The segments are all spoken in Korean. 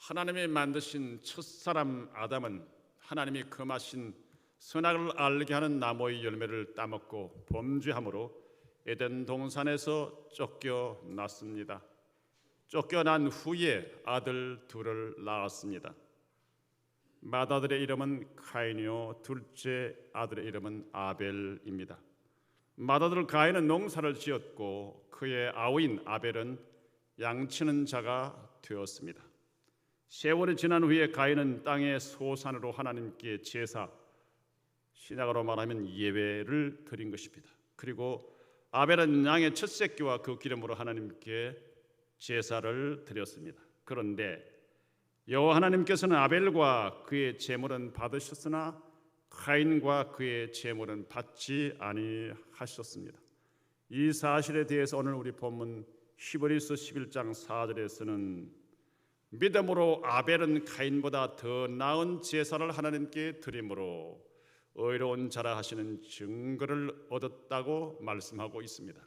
하나님이 만드신 첫사람 아담은 하나님이 금하신 선악을 알게 하는 나무의 열매를 따먹고 범죄함으로 에덴 동산에서 쫓겨났습니다. 쫓겨난 후에 아들 둘을 낳았습니다. 맏아들의 이름은 가인이요 둘째 아들의 이름은 아벨입니다. 맏아들 가인은 농사를 지었고 그의 아우인 아벨은 양치는 자가 되었습니다. 세월이 지난 후에 가인은 땅의 소산으로 하나님께 제사, 신약으로 말하면 예배를 드린 것입니다. 그리고 아벨은 양의 첫 새끼와 그 기름으로 하나님께 제사를 드렸습니다. 그런데 여호와 하나님께서는 아벨과 그의 제물은 받으셨으나 가인과 그의 제물은 받지 아니하셨습니다. 이 사실에 대해서 오늘 우리 본문 히브리서 11장 4절에서는 믿음으로 아벨은 가인보다 더 나은 제사를 하나님께 드림으로 의로운 자라 하시는 증거를 얻었다고 말씀하고 있습니다.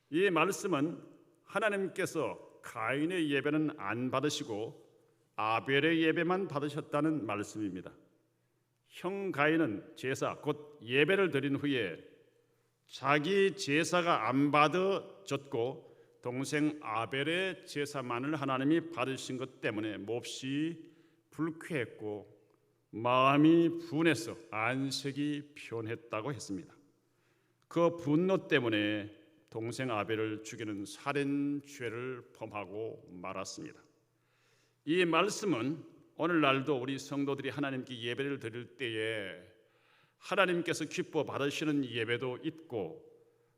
이 말씀은 하나님께서 가인의 예배는 안 받으시고 아벨의 예배만 받으셨다는 말씀입니다. 형 가인은 제사 곧 예배를 드린 후에 자기 제사가 안 받아졌고 동생 아벨의 제사만을 하나님이 받으신 것 때문에 몹시 불쾌했고 마음이 분해서 안색이 변했다고 했습니다. 그 분노 때문에 동생 아벨을 죽이는 살인죄를 범하고 말았습니다. 이 말씀은 오늘날도 우리 성도들이 하나님께 예배를 드릴 때에 하나님께서 기뻐 받으시는 예배도 있고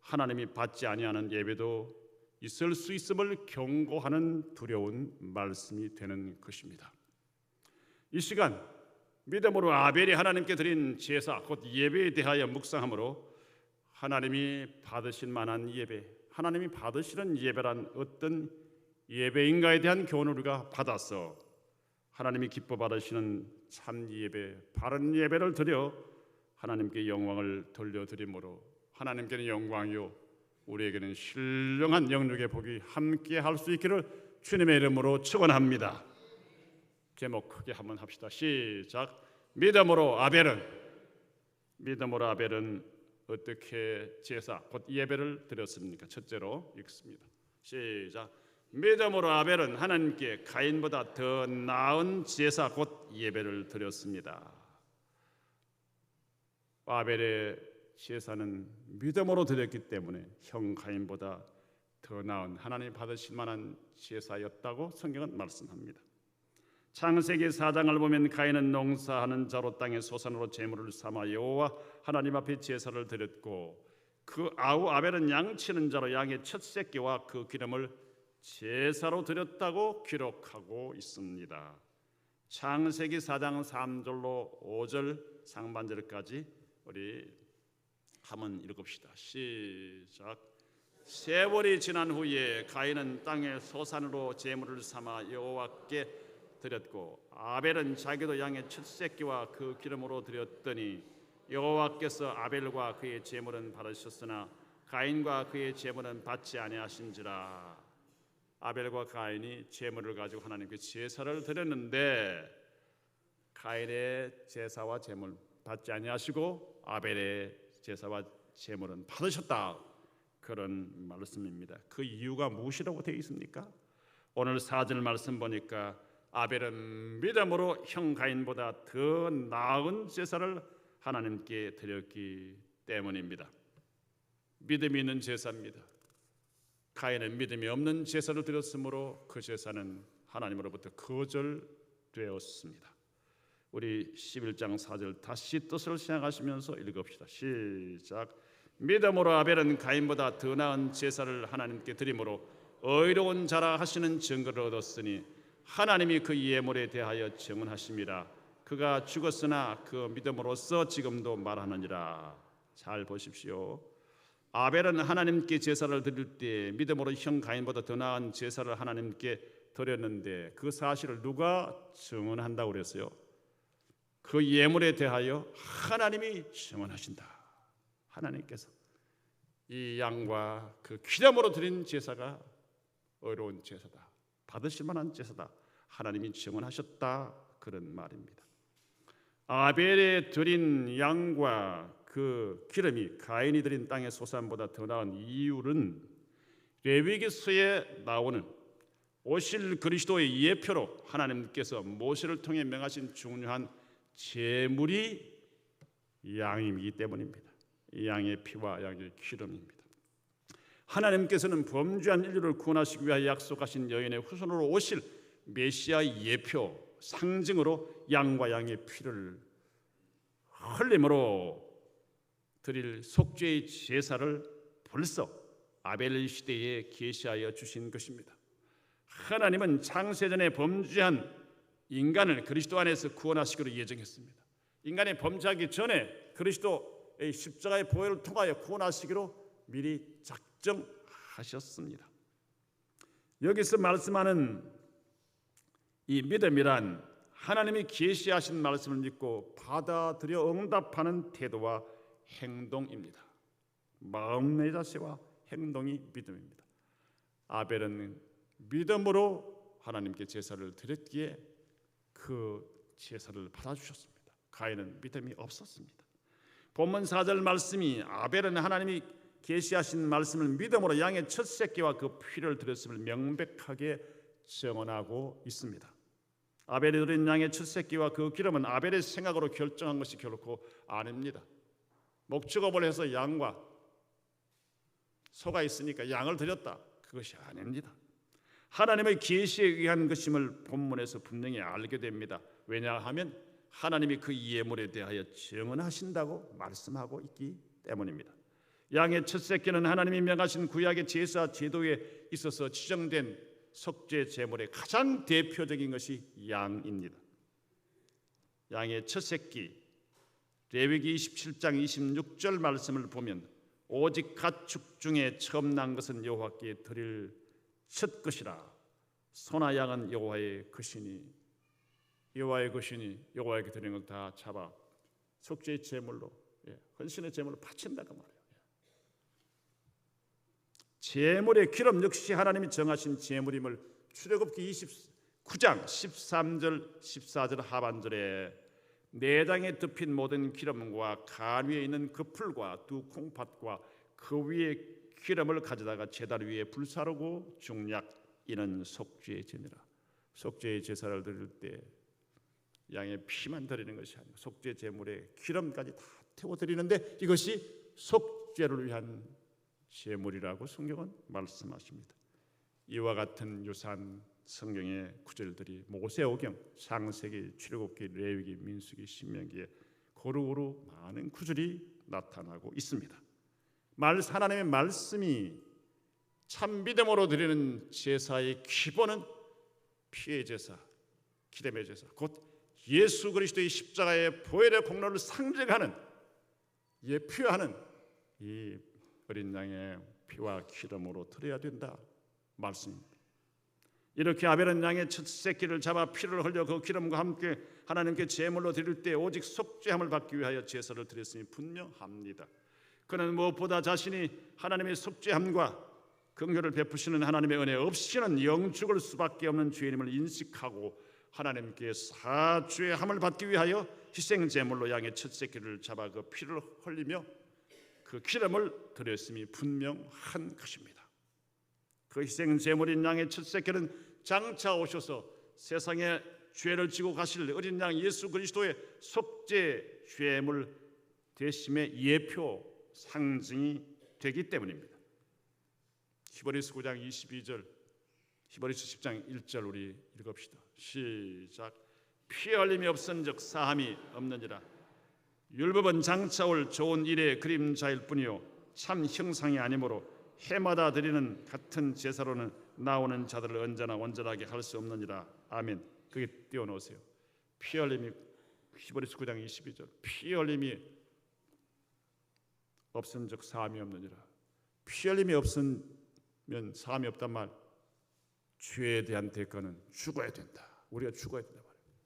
하나님이 받지 아니하는 예배도 있을 수 있음을 경고하는 두려운 말씀이 되는 것입니다. 이 시간 믿음으로 아벨이 하나님께 드린 제사 곧 예배에 대하여 묵상함으로 하나님이 받으실 만한 예배, 하나님이 받으시는 예배란 어떤 예배인가에 대한 교훈을 우리가 받아서 하나님이 기뻐 받으시는 참 예배, 바른 예배를 드려 하나님께 영광을 돌려드림으로 하나님께는 영광이요 우리에게는 신령한 영육의 복이 함께 할 수 있기를 주님의 이름으로 축원합니다. 제목 크게 한번 합시다. 시작. 믿음으로 아벨은 어떻게 제사 곧 예배를 드렸습니까? 첫째로 읽습니다. 시작. 믿음으로 아벨은 하나님께 가인보다 더 나은 제사 곧 예배를 드렸습니다. 아벨의 제사는 믿음으로 드렸기 때문에 형 가인보다 더 나은 하나님 받으실 만한 제사였다고 성경은 말씀합니다. 창세기 4장을 보면 가인은 농사하는 자로 땅의 소산으로 제물을 삼아 여호와 하나님 앞에 제사를 드렸고 그 아우 아벨은 양치는 자로 양의 첫 새끼와 그 기름을 제사로 드렸다고 기록하고 있습니다. 창세기 4장 3절로 5절 상반절까지 우리 한번 읽읍시다. 시작. 세월이 지난 후에 가인은 땅의 소산으로 제물을 삼아 여호와께 드렸고 아벨은 자기도 양의 첫 새끼와 그 기름으로 드렸더니 여호와께서 아벨과 그의 제물은 받으셨으나 가인과 그의 제물은 받지 아니하신지라. 아벨과 가인이 제물을 가지고 하나님께 제사를 드렸는데 가인의 제사와 제물 받지 아니하시고 아벨의 제사와 제물은 받으셨다. 그런 말씀입니다. 그 이유가 무엇이라고 되어 있습니까? 오늘 4절 말씀 보니까 아벨은 믿음으로 형 가인보다 더 나은 제사를 하나님께 드렸기 때문입니다. 믿음이 있는 제사입니다. 가인은 믿음이 없는 제사를 드렸으므로 그 제사는 하나님으로부터 거절되었습니다. 우리 11장 4절 다시 뜻을 생각하시면서 읽읍시다. 시작. 믿음으로 아벨은 가인보다 더 나은 제사를 하나님께 드림으로 의로운 자라 하시는 증거를 얻었으니 하나님이 그 예물에 대하여 증언하심이라. 그가 죽었으나 그 믿음으로써 지금도 말하느니라. 잘 보십시오. 아벨은 하나님께 제사를 드릴 때 믿음으로 형 가인보다 더 나은 제사를 하나님께 드렸는데 그 사실을 누가 증언한다고 그랬어요? 그 예물에 대하여 하나님이 증언하신다. 하나님께서 이 양과 그 기념으로 드린 제사가 의로운 제사다, 받으실 만한 제사다. 하나님이 증언하셨다. 그런 말입니다. 아벨에 드린 양과 그 기름이 가인이 드린 땅의 소산보다 더 나은 이유는 레위기서에 나오는 오실 그리스도의 예표로 하나님께서 모세를 통해 명하신 중요한 제물이 양이기 때문입니다. 양의 피와 양의 기름입니다. 하나님께서는 범죄한 인류를 구원하시기 위하여 약속하신 여인의 후손으로 오실 메시아의 예표, 상징으로 양과 양의 피를 흘림으로 드릴 속죄의 제사를 벌써 아벨 시대에 계시하여 주신 것입니다. 하나님은 창세전에 범죄한 인간을 그리스도 안에서 구원하시기로 예정했습니다. 인간이 범죄하기 전에 그리스도의 십자가의 보혈을 통하여 구원하시기로 미리 작정하셨습니다. 여기서 말씀하는 이 믿음이란 하나님이 계시하신 말씀을 믿고 받아들여 응답하는 태도와 행동입니다. 마음의 자세와 행동이 믿음입니다. 아벨은 믿음으로 하나님께 제사를 드렸기에 그 제사를 받아주셨습니다. 가인은 믿음이 없었습니다. 본문 4절 말씀이 아벨은 하나님이 계시하신 말씀을 믿음으로 양의 첫 새끼와 그 피를 드렸음을 명백하게 증언하고 있습니다. 아벨이 드린 양의 첫 새끼와 그 기름은 아벨의 생각으로 결정한 것이 결코 아닙니다. 목축업을 해서 양과 소가 있으니까 양을 드렸다, 그것이 아닙니다. 하나님의 계시에 의한 것임을 본문에서 분명히 알게 됩니다. 왜냐하면 하나님이 그 예물에 대하여 증언하신다고 말씀하고 있기 때문입니다. 양의 첫 새끼는 하나님이 명하신 구약의 제사 제도에 있어서 지정된 속죄 제물의 가장 대표적인 것이 양입니다. 양의 첫 새끼, 레위기 27장 26절 말씀을 보면 오직 가축 중에 처음 난 것은 여호와께 드릴 첫 것이라. 소나 양은 여호와의 것이니 여호와에게 드리는 걸 다 잡아 속죄의 제물로, 헌신의 제물로 바친다고 말해요. 제물의 기름 역시 하나님이 정하신 제물임을 출애굽기 29장 13절 14절 하반절에 내장에 덮인 모든 기름과 간 위에 있는 그 풀과 두 콩팥과 그 위에 기름을 가져다가 제단 위에 불사르고 중약, 이는 속죄의 제니라. 속죄의 제사를 드릴 때 양의 피만 드리는 것이 아니고 속죄 제물에 기름까지 다 태워 드리는데 이것이 속죄를 위한 제물이라고 성경은 말씀하십니다. 이와 같은 유사한 성경의 구절들이 모세오경, 창세기, 출애굽기, 레위기, 민수기, 신명기에 고루고루 많은 구절이 나타나고 있습니다. 하나님의 말씀이 참 믿음으로 드리는 제사의 기본은 피의 제사, 기름의 제사, 곧 예수 그리스도의 십자가의 보혈의 공로를 상징하는, 예표하는 이 어린 양의 피와 기름으로 드려야 된다 말씀입니다. 이렇게 아벨은 양의 첫 새끼를 잡아 피를 흘려 그 기름과 함께 하나님께 제물로 드릴 때 오직 속죄함을 받기 위하여 제사를 드렸음이 분명합니다. 그는 무엇보다 자신이 하나님의 속죄함과 긍휼을 베푸시는 하나님의 은혜 없이는 영죽을 수밖에 없는 죄인임을 인식하고 하나님께 사죄함을 받기 위하여 희생 제물로 양의 첫 새끼를 잡아 그 피를 흘리며 그 기름을 드렸음이 분명한 것입니다. 그 희생 제물인 양의 첫 새끼는 장차 오셔서 세상의 죄를 지고 가실 어린 양 예수 그리스도의 속죄 죄물 되심의 예표 상징이 되기 때문입니다. 히브리서 9장 22절, 히브리서 10장 1절 우리 읽읍시다. 시작. 피 흘림이 없은즉 사함이 없느니라. 율법은 장차 올 좋은 일의 그림자일 뿐이요 참 형상이 아니므로 해마다 드리는 같은 제사로는 나오는 자들을 언제나 온전하게 할 수 없느니라. 아멘. 그게 띄워놓으세요. 피 흘림이, 히브리서 9장 22절, 피 흘림이 없은즉 사함이 없느니라. 피 흘림이 없으면 사함이 없단 말, 죄에 대한 대가는 죽어야 된다. 우리가 죽어야 된다 말이에요.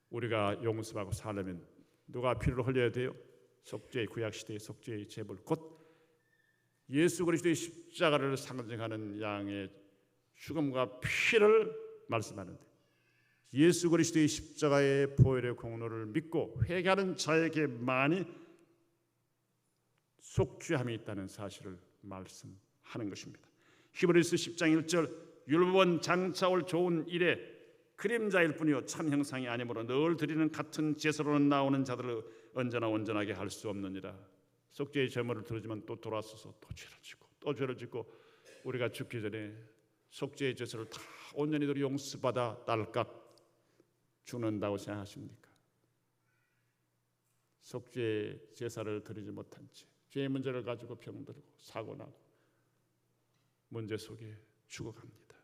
우리가 용서하고 살려면 누가 피를 흘려야 돼요? 속죄의 구약시대의 속죄의 제물, 곧 예수 그리스도의 십자가를 상징하는 양의 죽음과 피를 말씀하는데 예수 그리스도의 십자가의 보혈의 공로를 믿고 회개하는 자에게만이 속죄함이 있다는 사실을 말씀하는 것입니다. 히브리서 10장 1절 율법은 장차 올 좋은 일에 그림자일 뿐이요 참 형상이 아니므로 늘 드리는 같은 제사로는 나오는 자들을 언제나 온전하게 할 수 없느니라. 속죄의 제물을 드리지만 또 돌아서서 또 죄를 짓고 또 죄를 짓고 우리가 죽기 전에 속죄의 제사를 다 온전히 용서받아 딸깍 죽는다고 생각하십니까? 속죄의 제사를 드리지 못한 채 죄의 문제를 가지고 병들고 사고나고 문제 속에 죽어갑니다.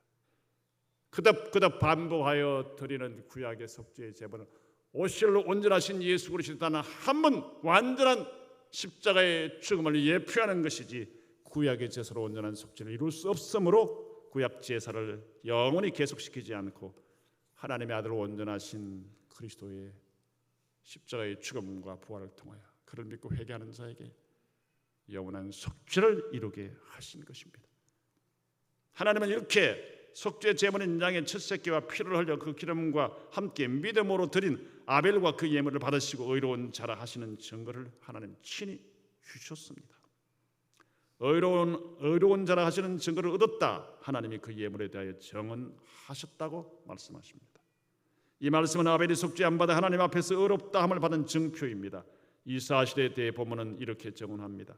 그답 반복하여 드리는 구약의 속죄의 제물은 오실로 온전하신 예수 그리스도는 한 번 완전한 십자가의 죽음을 예표하는 것이지 구약의 제사로 온전한 속죄를 이룰 수 없으므로 구약 제사를 영원히 계속시키지 않고 하나님의 아들 온전하신 그리스도의 십자가의 죽음과 부활을 통하여 그를 믿고 회개하는 자에게 영원한 속죄를 이루게 하신 것입니다. 하나님은 이렇게 속죄 제물인 양의 첫 새끼와 피를 흘려 그 기름과 함께 믿음으로 드린 아벨과 그 예물을 받으시고 의로운 자라 하시는 증거를 하나님 친히 주셨습니다. 의로운 자라 하시는 증거를 얻었다. 하나님이 그 예물에 대하여 정언하셨다고 말씀하십니다. 이 말씀은 아벨이 속죄 안 받아 하나님 앞에서 의롭다 함을 받은 증표입니다. 이 사실에 대해 보면은 이렇게 정언합니다.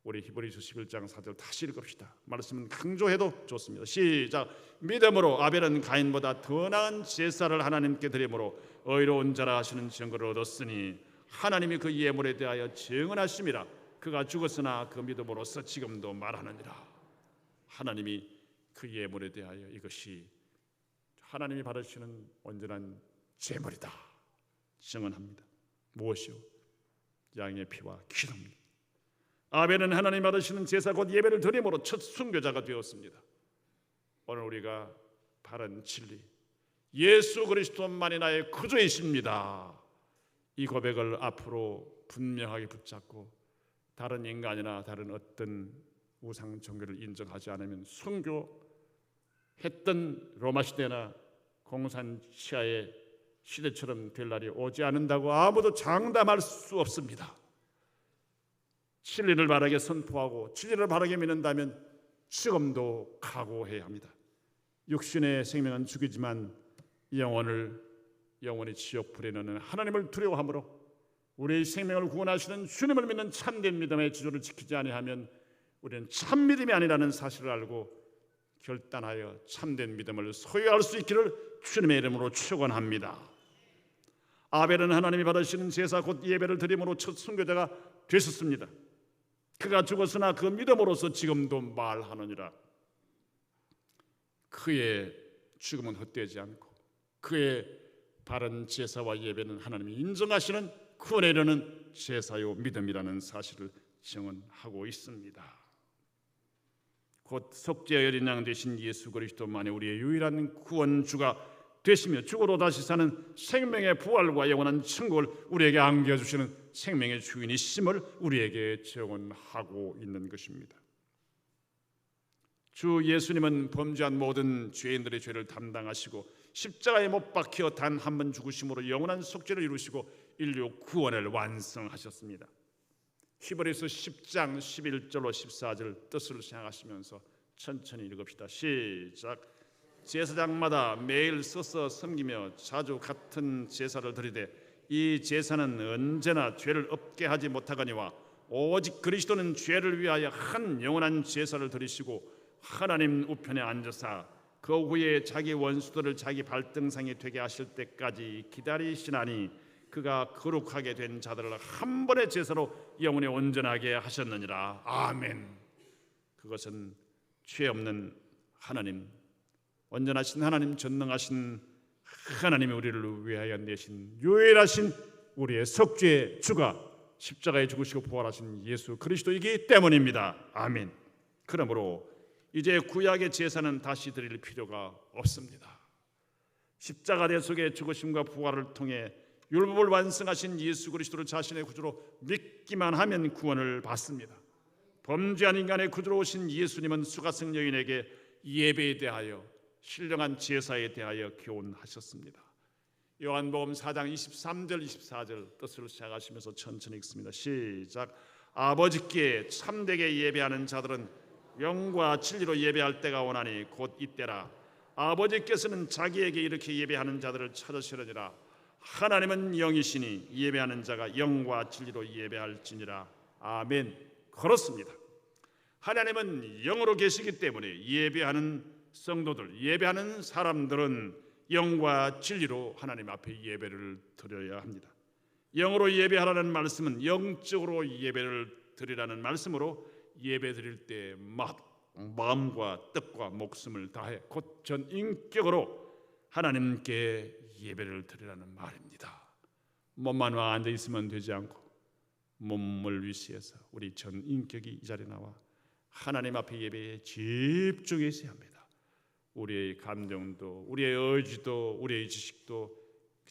우리 히브리서 11장 4절 다시 읽읍시다. 말씀은 강조해도 좋습니다. 시작. 믿음으로 아벨은 가인보다 더 나은 제사를 하나님께 드림으로 의로운 자라 하시는 증거를 얻었으니 하나님이 그 예물에 대하여 증언하심이라. 그가 죽었으나 그 믿음으로써 지금도 말하느니라. 하나님이 그 예물에 대하여 이것이 하나님이 받으시는 온전한 제물이다 증언합니다. 무엇이요? 양의 피와 기름입니다. 아벨은 하나님 받으시는 제사 곧 예배를 드림으로 첫 순교자가 되었습니다. 오늘 우리가 바른 진리 예수 그리스도만이 나의 구주이십니다. 이 고백을 앞으로 분명하게 붙잡고 다른 인간이나 다른 어떤 우상 종교를 인정하지 않으면 순교했던 로마 시대나 공산치하의 시대처럼 될 날이 오지 않는다고 아무도 장담할 수 없습니다. 진리를 바르게 선포하고 진리를 바르게 믿는다면 죽음도 각오해야 합니다. 육신의 생명은 죽이지만 영원히 지옥 불에 넣는 하나님을 두려워함으로 우리의 생명을 구원하시는 주님을 믿는 참된 믿음의 지조를 지키지 아니하면 우리는 참 믿음이 아니라는 사실을 알고 결단하여 참된 믿음을 소유할 수 있기를 주님의 이름으로 축원합니다. 아벨은 하나님이 받으시는 제사 곧 예배를 드림으로 첫 순교자가 되셨습니다. 그가 죽었으나 그 믿음으로서 지금도 말하느니라. 그의 죽음은 헛되지 않고 그의 바른 제사와 예배는 하나님이 인정하시는 구원에 이르는 제사요 믿음이라는 사실을 증언하고 있습니다. 곧 속죄의 어린 양 되신 예수 그리스도만이 우리의 유일한 구원주가 되시며 죽어도 다시 사는 생명의 부활과 영원한 천국을 우리에게 안겨주시는 생명의 주인이심을 우리에게 증언하고 있는 것입니다. 주 예수님은 범죄한 모든 죄인들의 죄를 담당하시고 십자가에 못 박혀 단 한 번 죽으심으로 영원한 속죄를 이루시고 인류 구원을 완성하셨습니다. 히브리서 10장 11절로 14절 뜻을 생각하시면서 천천히 읽읍시다. 시작. 제사장마다 매일 서서 섬기며 자주 같은 제사를 드리되 이 제사는 언제나 죄를 없게 하지 못하거니와 오직 그리스도는 죄를 위하여 한 영원한 제사를 드리시고 하나님 우편에 앉으사 그 후에 자기 원수들을 자기 발등상이 되게 하실 때까지 기다리시나니 그가 거룩하게 된 자들을 한 번의 제사로 영원히 온전하게 하셨느니라. 아멘. 그것은 죄 없는 하나님, 온전하신 하나님, 전능하신 하나님이 우리를 위하여 내신 유일하신 우리의 속죄의 주가 십자가에 죽으시고 부활하신 예수 그리스도이기 때문입니다. 아멘. 그러므로 이제 구약의 제사는 다시 드릴 필요가 없습니다. 십자가 대속의 죽으심과 부활을 통해 율법을 완성하신 예수 그리스도를 자신의 구주로 믿기만 하면 구원을 받습니다. 범죄한 인간의 구주로 오신 예수님은 수가성 여인에게 예배에 대하여 신령한 제사에 대하여 교훈하셨습니다. 요한복음 4장 23절 24절 뜻을 시작하시면서 천천히 읽습니다. 시작. 아버지께 참되게 예배하는 자들은 영과 진리로 예배할 때가 오나니 곧 이때라. 아버지께서는 자기에게 이렇게 예배하는 자들을 찾으시려니라. 하나님은 영이시니 예배하는 자가 영과 진리로 예배할지니라. 아멘. 그렇습니다. 하나님은 영으로 계시기 때문에 예배하는 성도들, 예배하는 사람들은 영과 진리로 하나님 앞에 예배를 드려야 합니다. 영으로 예배하라는 말씀은 영적으로 예배를 드리라는 말씀으로 예배 드릴 때 마음과 뜻과 목숨을 다해 곧 전인격으로 하나님께 예배를 드리라는 말입니다. 몸만 와 앉아 있으면 되지 않고 몸을 위시해서 우리 전인격이 이 자리에 나와 하나님 앞에 예배에 집중해야 합니다. 우리의 감정도 우리의 의지도 우리의 지식도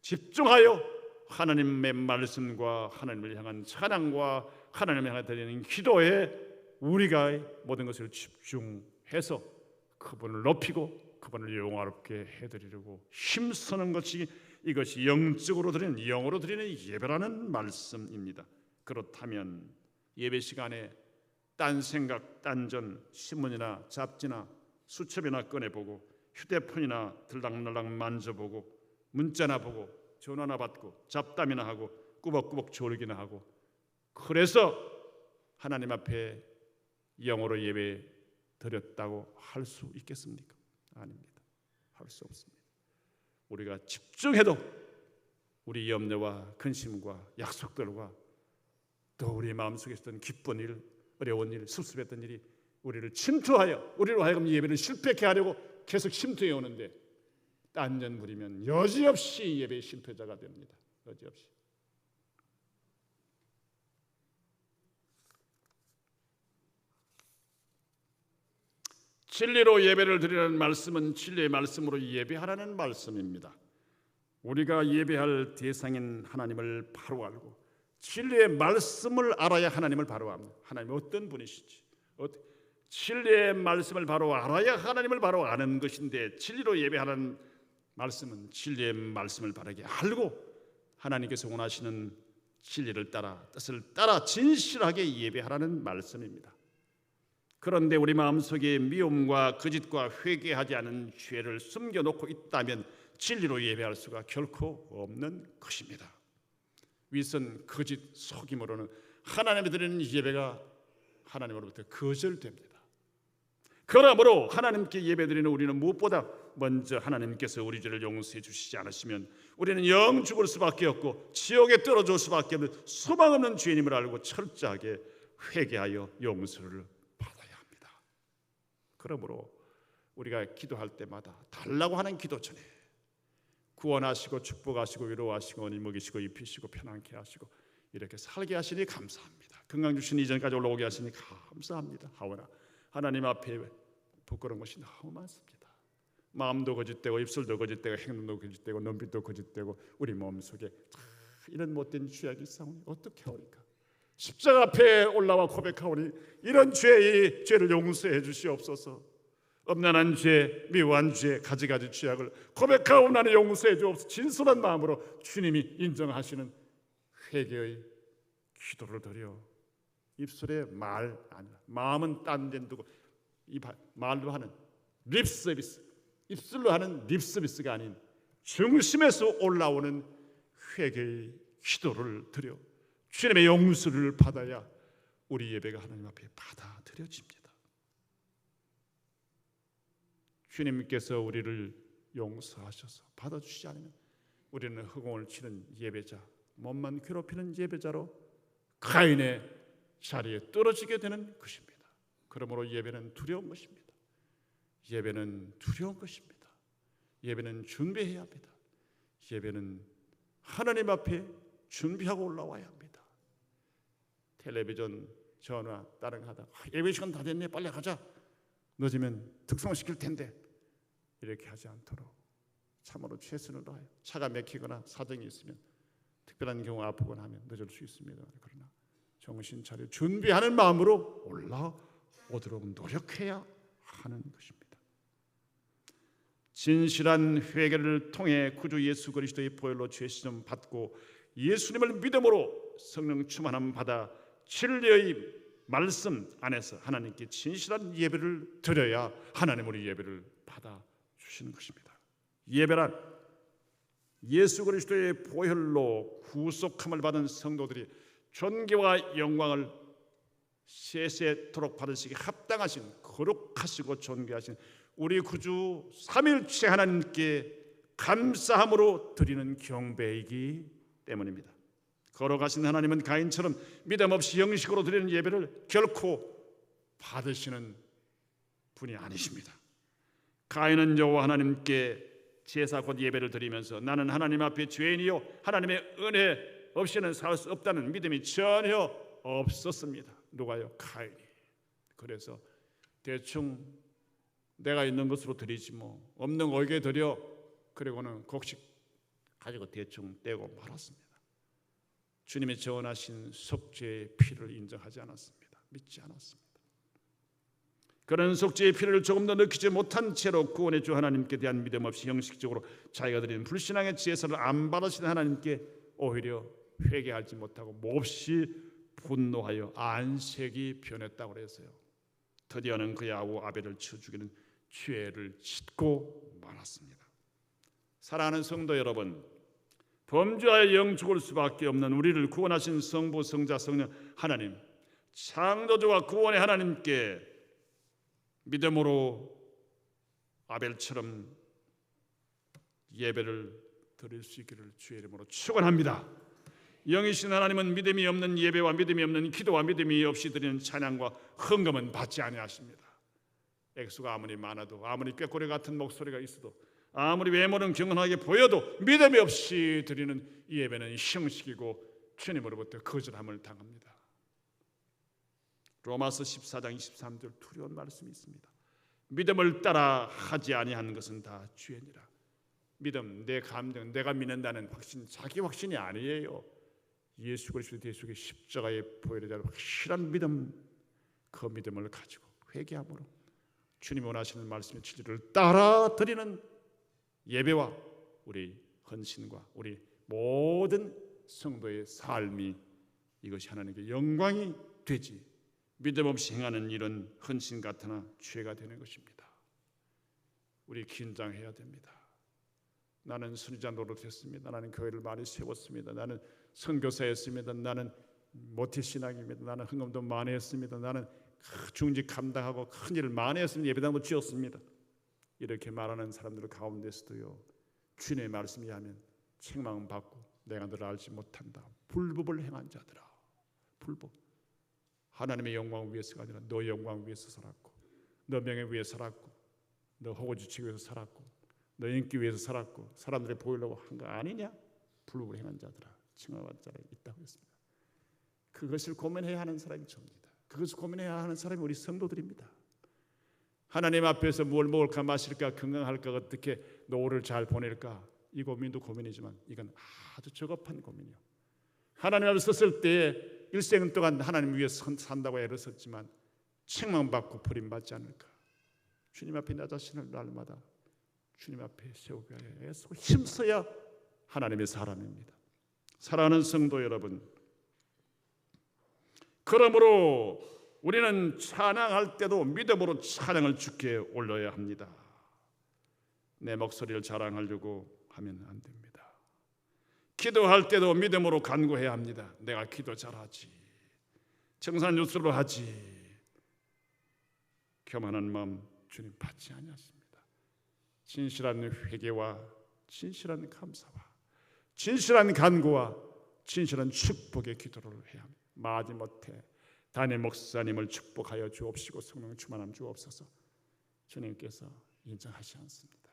집중하여 하나님의 말씀과 하나님을 향한 찬양과 하나님을 향해 드리는 기도에 우리가 모든 것을 집중해서 그분을 높이고 그분을 영화롭게 해드리려고 힘쓰는 것이 이것이 영적으로 드리는 영으로 드리는 예배라는 말씀입니다. 그렇다면 예배 시간에 딴 생각, 딴전, 신문이나 잡지나 수첩이나 꺼내보고 휴대폰이나 들락날락 만져보고 문자나 보고 전화나 받고 잡담이나 하고 꾸벅꾸벅 졸기나 하고 그래서 하나님 앞에 영어로 예배 드렸다고 할 수 있겠습니까? 아닙니다. 할 수 없습니다. 우리가 집중해도 우리 염려와 근심과 약속들과 또 우리 마음속에 있었던 기쁜 일, 어려운 일, 섭섭했던 일이 우리를 침투하여 우리로 하여금 예배를 실패케 하려고 계속 침투해 오는데 딴전 부리면 여지없이 예배의 실패자가 됩니다. 여지없이. 진리로 예배를 드리라는 말씀은 진리의 말씀으로 예배하라는 말씀입니다. 우리가 예배할 대상인 하나님을 바로 알고 진리의 말씀을 알아야 하나님을 바로 압니다. 하나님이 어떤 분이시지? 진리의 말씀을 바로 알아야 하나님을 바로 아는 것인데 진리로 예배하는 말씀은 진리의 말씀을 바르게 알고 하나님께서 원하시는 진리를 따라 뜻을 따라 진실하게 예배하라는 말씀입니다. 그런데 우리 마음속에 미움과 거짓과 회개하지 않은 죄를 숨겨놓고 있다면 진리로 예배할 수가 결코 없는 것입니다. 위선, 거짓, 속임으로는 하나님이 드리는 예배가 하나님으로부터 거절됩니다. 그러므로 하나님께 예배드리는 우리는 무엇보다 먼저 하나님께서 우리 죄를 용서해 주시지 않으시면 우리는 영 죽을 수밖에 없고 지옥에 떨어질 수밖에 없는 소망 없는 죄인임을 알고 철저하게 회개하여 용서를 받아야 합니다. 그러므로 우리가 기도할 때마다 달라고 하는 기도 전에 구원하시고 축복하시고 위로하시고 언니 먹이시고 입히시고 편안케 하시고 이렇게 살게 하시니 감사합니다. 건강 주신 이전까지 올라오게 하시니 감사합니다. 하오나 하나님 앞에 부끄러운 것이 너무 많습니다. 마음도 거짓되고 입술도 거짓되고 행동도 거짓되고 눈빛도 거짓되고 우리 몸속에 이런 못된 죄악이 있사오니 어떻게 하오리까? 십자가 앞에 올라와 고백하오니 이런 죄를 용서해 주시옵소서. 엄난한 죄, 미워한 죄, 가지가지 죄악을 고백하오나니 용서해 주옵소서. 진솔한 마음으로 주님이 인정하시는 회개의 기도를 드려 입술에 말 아니라 마음은 딴 데 두고 이 말로 하는 립서비스, 입술로 하는 립서비스가 아닌 중심에서 올라오는 회개의 기도를 드려 주님의 용서를 받아야 우리 예배가 하나님 앞에 받아들여집니다. 주님께서 우리를 용서하셔서 받아주시지 않으면 우리는 허공을 치는 예배자, 몸만 괴롭히는 예배자로 가인의 자리에 떨어지게 되는 것입니다. 그러므로 예배는 두려운 것입니다. 예배는 두려운 것입니다. 예배는 준비해야 합니다. 예배는 하나님 앞에 준비하고 올라와야 합니다. 텔레비전, 전화, 다른 하다 예배 시간 다 됐네 빨리 가자. 늦으면 특성시킬 텐데 이렇게 하지 않도록 참으로 최선을 다하여 차가 막히거나 사정이 있으면 특별한 경우 아프거나 하면 늦을 수 있습니다. 그러나 정신 차려 준비하는 마음으로 올라오도록 노력해야 하는 것입니다. 진실한 회개를 통해 구주 예수 그리스도의 보혈로 죄 씻음 받고 예수님을 믿음으로 성령 충만함 받아 진리의 말씀 안에서 하나님께 진실한 예배를 드려야 하나님 우리 예배를 받아 주시는 것입니다. 예배란 예수 그리스도의 보혈로 구속함을 받은 성도들이 존귀와 영광을 세세토록 받으시기 합당하신 거룩하시고 존귀하신 우리 구주 삼위일체 하나님께 감사함으로 드리는 경배이기 때문입니다. 거룩하신 하나님은 가인처럼 믿음 없이 형식으로 드리는 예배를 결코 받으시는 분이 아니십니다. 가인은 여호와 하나님께 제사 곧 예배를 드리면서 나는 하나님 앞에 죄인이요 하나님의 은혜 없이는 살 수 없다는 믿음이 전혀 없었습니다. 누가요? 가인이. 그래서 대충 내가 있는 것으로 드리지 뭐 없는 거기에 드려, 그리고는 곡식 가지고 대충 떼고 말았습니다. 주님이 전하신 속죄의 피를 인정하지 않았습니다. 믿지 않았습니다. 그런 속죄의 피를 조금 더 느끼지 못한 채로 구원의 주 하나님께 대한 믿음 없이 형식적으로 자기가 드리는 불신앙의 제사를 안 받으시는 하나님께 오히려 회개하지 못하고 몹시 분노하여 안색이 변했다고 그랬어요. 드디어는 그의 아우 아벨을 쳐 죽이는 죄를 짓고 말았습니다. 사랑하는 성도 여러분, 범죄하여 영 죽을 수밖에 없는 우리를 구원하신 성부, 성자, 성령 하나님, 창조주와 구원의 하나님께 믿음으로 아벨처럼 예배를 드릴 수 있기를 주의 이름으로 축원합니다. 영이신 하나님은 믿음이 없는 예배와 믿음이 없는 기도와 믿음이 없이 드리는 찬양과 헌금은 받지 아니하십니다. 액수가 아무리 많아도, 아무리 꾀꼬리 같은 목소리가 있어도, 아무리 외모는 경건하게 보여도 믿음이 없이 드리는 이 예배는 형식이고 주님으로부터 거절함을 당합니다. 로마서 14장 23절 두려운 말씀이 있습니다. 믿음을 따라 하지 아니하는 것은 다 죄니라. 믿음, 내 감정, 내가 믿는다는 확신, 자기 확신이 아니에요. 예수 그리스도의 대속의 십자가의 보혈에 대한 확실한 믿음, 그 믿음을 가지고 회개함으로 주님 원하시는 말씀의 진리를 따라 드리는 예배와 우리 헌신과 우리 모든 성도의 삶이, 이것이 하나님께 영광이 되지 믿음 없이 행하는 이런 헌신 같으나 죄가 되는 것입니다. 우리 긴장해야 됩니다. 나는 순위자 노릇했습니다. 나는 교회를 많이 세웠습니다. 나는 선교사였습니다. 나는 모태신앙입니다. 나는 헌금도 많이 했습니다. 나는 중직 감당하고 큰 일을 많이 했습니다. 예배당도 지었습니다. 이렇게 말하는 사람들 가운데서도요, 주님의 말씀이 하면 책망은 받고 내가 너를 알지 못한다. 불법을 행한 자들아. 불법. 하나님의 영광을 위해서가 아니라 너 영광을 위해서 살았고, 너 명예 위해서 살았고, 너 호구지치기 위해서 살았고, 너 인기 위해서 살았고, 사람들이 보이려고 한 거 아니냐? 불법을 행한 자들아, 칭함받을 자가 있다고 했습니다. 그것을 고민해야 하는 사람이 저입니다. 그것을 고민해야 하는 사람이 우리 성도들입니다. 하나님 앞에서 뭘 먹을까 마실까 건강할까 어떻게 노후를 잘 보낼까, 이 고민도 고민이지만 이건 아주 저급한 고민이요. 하나님 앞에 섰을 때 일생 동안 하나님 위해서 산다고 애를 썼지만 책망받고 버림받지 않을까. 주님 앞에 나 자신을 날마다 주님 앞에 세우기 위하여 애쓰고 힘써야 하나님의 사람입니다. 사랑하는 성도 여러분, 그러므로 우리는 찬양할 때도 믿음으로 찬양을 주께 올려야 합니다. 내 목소리를 자랑하려고 하면 안 됩니다. 기도할 때도 믿음으로 간구해야 합니다. 내가 기도 잘하지, 청산유수로 하지. 교만한 마음 주님 받지 아니하십니다. 진실한 회개와 진실한 감사와 진실한 간구와 진실한 축복의 기도를 해야 합니다. 마지못해 담임 목사님을 축복하여 주옵시고 성령 충만함 주옵소서. 주님께서 인정하지 않습니다.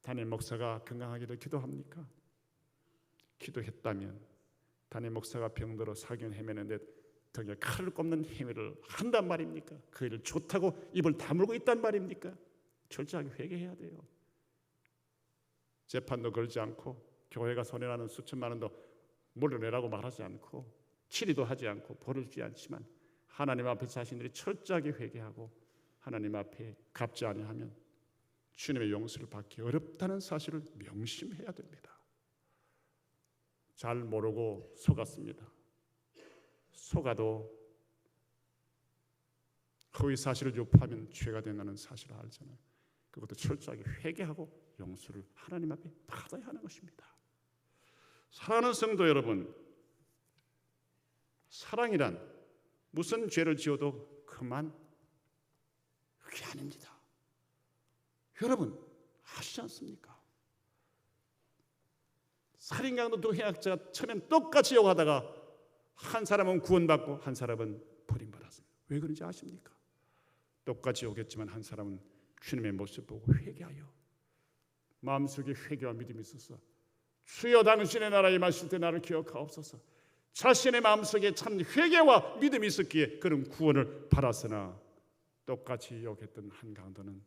담임 목사가 건강하기를 기도합니까? 기도했다면 담임 목사가 병들어 사경 헤매는데 등에 칼을 꼽는 행위를 한단 말입니까? 그 일을 좋다고 입을 다물고 있단 말입니까? 철저하게 회개해야 돼요. 재판도 걸지 않고 교회가 손해나는 수천만 원도 물어내라고 말하지 않고 치리도 하지 않고 벌을 주지 않지만 하나님 앞에 자신들이 철저하게 회개하고 하나님 앞에 갚지 아니하면 주님의 용서를 받기 어렵다는 사실을 명심해야 됩니다. 잘 모르고 속았습니다. 속아도 허위 사실을 유포하면 죄가 된다는 사실을 알잖아요. 그것도 철저하게 회개하고 용서를 하나님 앞에 받아야 하는 것입니다. 사랑하는 성도 여러분, 사랑이란 무슨 죄를 지어도 그만, 그게 아닙니다. 여러분 아시지 않습니까? 살인강도 두 해악자가 처음엔 똑같이 욕하다가 한 사람은 구원받고 한 사람은 버림받았습니다. 왜 그런지 아십니까? 똑같이 욕했지만 한 사람은 주님의 모습 보고 회개하여 마음속에 회개와 믿음이 있어서 주여 당신의 나라에 임하실 때 나를 기억하옵소서. 자신의 마음속에 참 회개와 믿음이 있었기에 그런 구원을 받았으나 똑같이 욕했던 한 강도는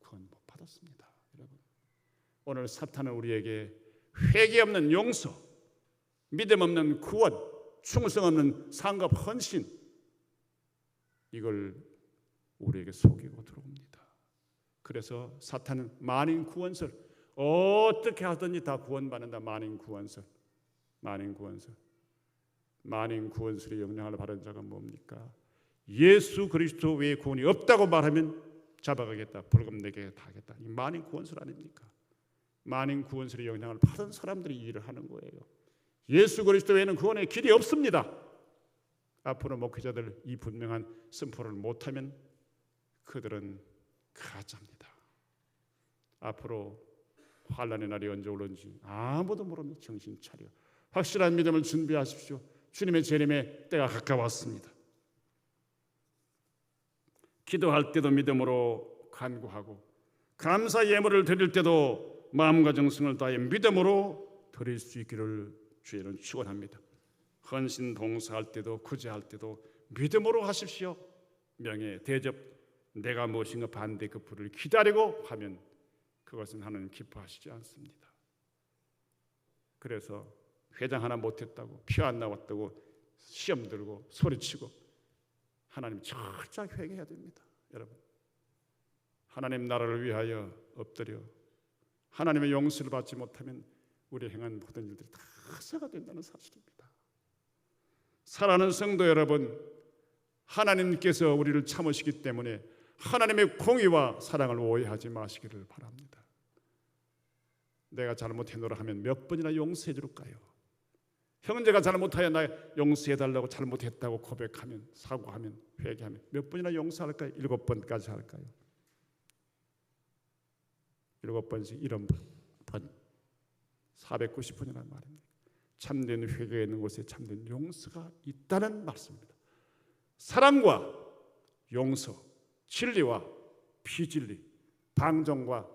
구원 못 받았습니다. 여러분, 오늘 사탄은 우리에게 회개 없는 용서, 믿음 없는 구원, 충성 없는 상급 헌신, 이걸 우리에게 속이고 들어옵니다. 그래서 사탄은 만인 구원설, 어떻게 하든지 다 구원받는다. 만인 구원설. 만인 구원설의 영향을 받은 자가 뭡니까? 예수 그리스도 외에 구원이 없다고 말하면 잡아가겠다, 벌금 내게 다 하겠다. 이 만인 구원설 아닙니까? 만인 구원설의 영향을 받은 사람들이 이 일을 하는 거예요. 예수 그리스도 외에는 구원의 길이 없습니다. 앞으로 목회자들 이 분명한 선포를 못하면 그들은 가짜입니다. 앞으로 환난의 날이 언제 올는지 아무도 모릅니다. 정신 차려 확실한 믿음을 준비하십시오. 주님의 재림의 때가 가까웠습니다. 기도할 때도 믿음으로 간구하고 감사 예물을 드릴 때도 마음과 정성을 다해 믿음으로 드릴 수 있기를 주의는 축원합니다. 헌신 봉사할 때도 구제할 때도 믿음으로 하십시오. 명예 대접 내가 무엇인가 반대 그 불을 기다리고 하면 그것은 하나님 기뻐하시지 않습니다. 그래서 회장 하나 못했다고 피 안 나왔다고 시험 들고 소리치고 하나님 철저히 회개해야 됩니다. 여러분, 하나님 나라를 위하여 엎드려 하나님의 용서를 받지 못하면 우리 행한 모든 일들이 다 헛사가 된다는 사실입니다. 사랑하는 성도 여러분, 하나님께서 우리를 참으시기 때문에 하나님의 공의와 사랑을 오해하지 마시기를 바랍니다. 내가 잘못해노라 하면 몇 번이나 용서해 줄까요? 형제가 잘못하여 나 용서해달라고 잘못했다고 고백하면, 사과하면, 회개하면 몇 번이나 용서할까요? 7번까지 할까요? 7번씩 1번 490번이라는 말입니다. 참된 회개가 있는 곳에 참된 용서가 있다는 말씀입니다. 사랑과 용서, 진리와 비진리, 방종과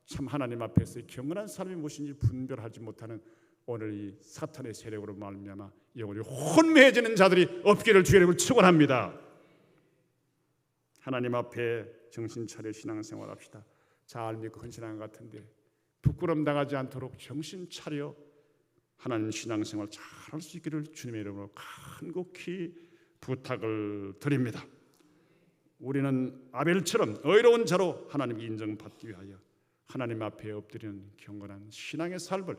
참 하나님 앞에서 경건한 사람이 무엇인지 분별하지 못하는 오늘 이 사탄의 세력으로 말미암아 영혼이 혼미해지는 자들이 없기를 주의 이름으로 축원합니다. 하나님 앞에 정신 차려 신앙생활합시다. 잘 믿고 헌신하는 것 같은데 부끄럼 당하지 않도록 정신 차려 하나님 신앙생활 잘할 수 있기를 주님의 이름으로 간곡히 부탁을 드립니다. 우리는 아벨처럼 의로운 자로 하나님께 인정받기 위하여 하나님 앞에 엎드리는 경건한 신앙의 삶을,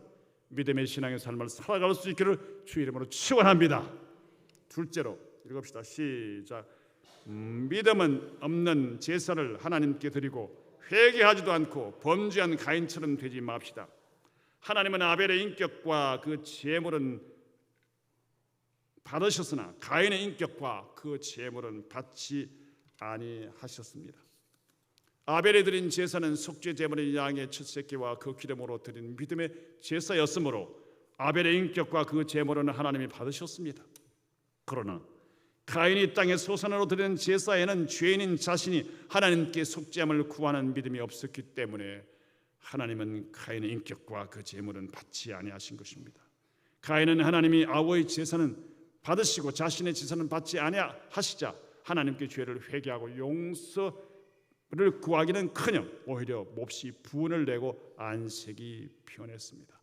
믿음의 신앙의 삶을 살아갈 수 있기를 주의 이름으로 축원합니다. 둘째로 읽읍시다. 시작. 믿음은 없는 제사를 하나님께 드리고 회개하지도 않고 범죄한 가인처럼 되지 맙시다. 하나님은 아벨의 인격과 그 제물은 받으셨으나 가인의 인격과 그 제물은 받지 아니하셨습니다. 아벨이 드린 제사는 속죄 제물인 양의 첫 새끼와 그 기름으로 드린 믿음의 제사였으므로 아벨의 인격과 그 제물은 하나님이 받으셨습니다. 그러나 가인이 땅의 소산으로 드린 제사에는 죄인인 자신이 하나님께 속죄함을 구하는 믿음이 없었기 때문에 하나님은 가인의 인격과 그 제물은 받지 아니하신 것입니다. 가인은 하나님이 아우의 제사는 받으시고 자신의 제사는 받지 아니하시자 하나님께 죄를 회개하고 용서를 구하기는커녕 오히려 몹시 분을 내고 안색이 변했습니다.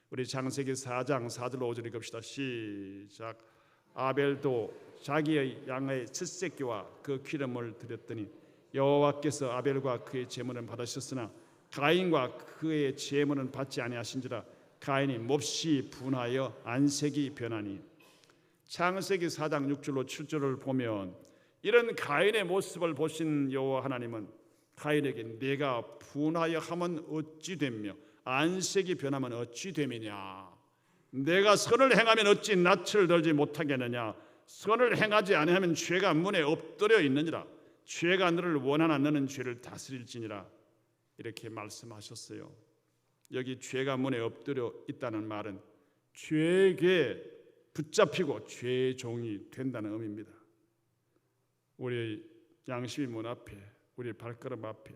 우리 창세기 4장 4절 5절 읽읍시다. 시작. 아벨도 자기의 양의 첫 새끼와 그 기름을 드렸더니 여호와께서 아벨과 그의 제물은 받으셨으나 가인과 그의 제물은 받지 아니하신지라 가인이 몹시 분하여 안색이 변하니. 창세기 4장 6절로 7절을 보면 이런 가인의 모습을 보신 여호와 하나님은 가인에게 내가 분하여 하면 어찌 되며 안색이 변하면 어찌 됨이냐, 내가 선을 행하면 어찌 낯을 들지 못하겠느냐, 선을 행하지 아니하면 죄가 문에 엎드려 있느니라, 죄가 너를 원하나 너는 죄를 다스릴지니라, 이렇게 말씀하셨어요. 여기 죄가 문에 엎드려 있다는 말은 죄에게 붙잡히고 죄의 종이 된다는 의미입니다. 우리의 양심의 문 앞에, 우리의 발걸음 앞에,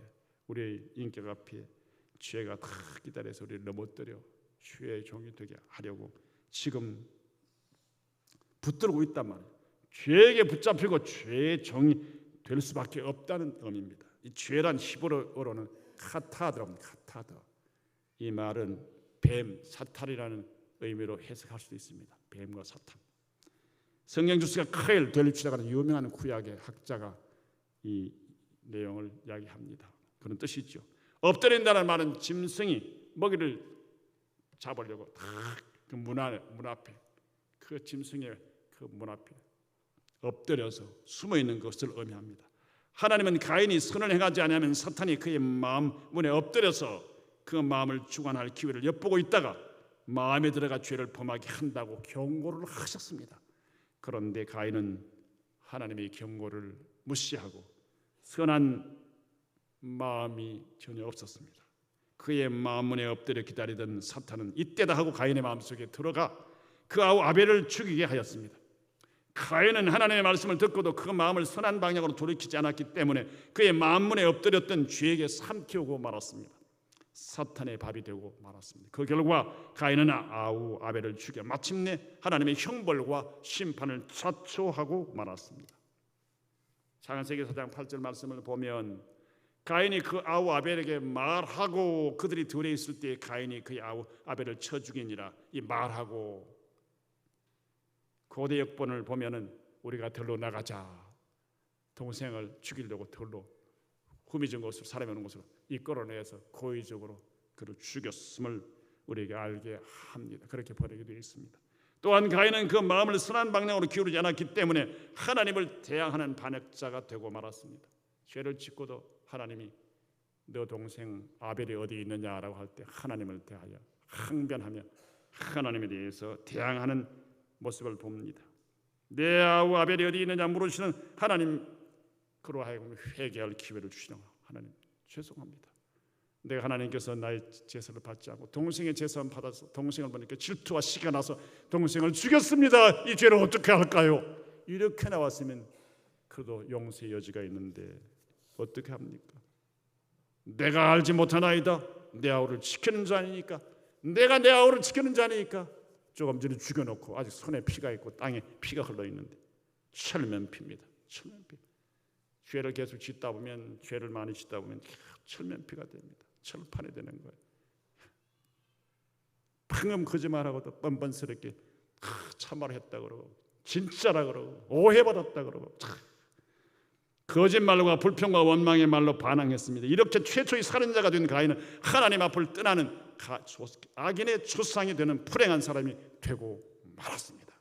우리의 인격 앞에 죄가 다 기다려서 우리를 넘어뜨려 죄의 종이 되게 하려고 지금 붙들고 있단 말이에요. 죄에게 붙잡히고 죄의 종이 될 수밖에 없다는 의미입니다. 이 죄란 히브리어로는 카타드랍니다. 카타드. 이 말은 뱀, 사탄이라는 의미로 해석할 수도 있습니다. 뱀과 사탄. 성경 주스가 카엘 델리치라는 유명한 구약의 학자가 이 내용을 이야기합니다. 그런 뜻이죠. 엎드린다는 말은 짐승이 먹이를 잡으려고 그 문 앞에, 그 짐승의 그 문 앞에 엎드려서 숨어 있는 것을 의미합니다. 하나님은 가인이 선을 행하지 않으면 사탄이 그의 마음 문에 엎드려서 그 마음을 주관할 기회를 엿보고 있다가 마음에 들어가 죄를 범하게 한다고 경고를 하셨습니다. 그런데 가인은 하나님의 경고를 무시하고 선한 마음이 전혀 없었습니다. 그의 마음 문에 엎드려 기다리던 사탄은 이때다 하고 가인의 마음속에 들어가 그 아우 아벨을 죽이게 하였습니다. 가인은 하나님의 말씀을 듣고도 그 마음을 선한 방향으로 돌이키지 않았기 때문에 그의 마음 문에 엎드렸던 죄에게 삼키우고 말았습니다. 사탄의 밥이 되고 말았습니다. 그 결과 가인은 아우 아벨을 죽여 마침내 하나님의 형벌과 심판을 자초하고 말았습니다. 창세기 4장 8절 말씀을 보면 가인이 그 아우 아벨에게 말하고 그들이 둘에 있을 때 가인이 그의 아우 아벨을 쳐 죽이니라. 이 말하고 고대 역본을 보면은 우리가 들로 나가자, 동생을 죽이려고 들로 후미진 곳으로 사람이 오는 곳으로 이끌어내서 고의적으로 그를 죽였음을 우리에게 알게 합니다. 그렇게 번역이 되어 있습니다. 또한 가인은 그 마음을 선한 방향으로 기울이지 않았기 때문에 하나님을 대항하는 반역자가 되고 말았습니다. 죄를 짓고도 하나님이 너 동생 아벨이 어디 있느냐라고 할 때 하나님을 대하여 항변하며 하나님에 대해서 대항하는 모습을 봅니다. 내 아우 아벨이 어디 있느냐 물으시는 하나님, 그로 하여금 회개할 기회를 주시는 하나님, 죄송합니다. 내가 하나님께서 나의 제사를 받지 않고 동생의 제사만 받아서 동생을 보니까 질투와 시기가 나서 동생을 죽였습니다. 이 죄를 어떻게 할까요? 이렇게 나왔으면 그래도 용서의 여지가 있는데 어떻게 합니까? 내가 알지 못하나이다. 내 아우를 지키는 자니까, 내가 내 아우를 지키는 자니까 조금 전에 죽여놓고 아직 손에 피가 있고 땅에 피가 흘러있는데 철면피입니다. 철면피. 죄를 계속 짓다 보면, 죄를 많이 짓다 보면 철면피가 됩니다. 철판이 되는 거예요. 방금 거짓말하고도 뻔뻔스럽게 참말을 했다 그러고 진짜라 그러고 오해받았다 그러고 거짓말과 불평과 원망의 말로 반항했습니다. 이렇게 최초의 살인자가 된 가인은 하나님 앞을 떠나는 악인의 초상이 되는 불행한 사람이 되고 말았습니다.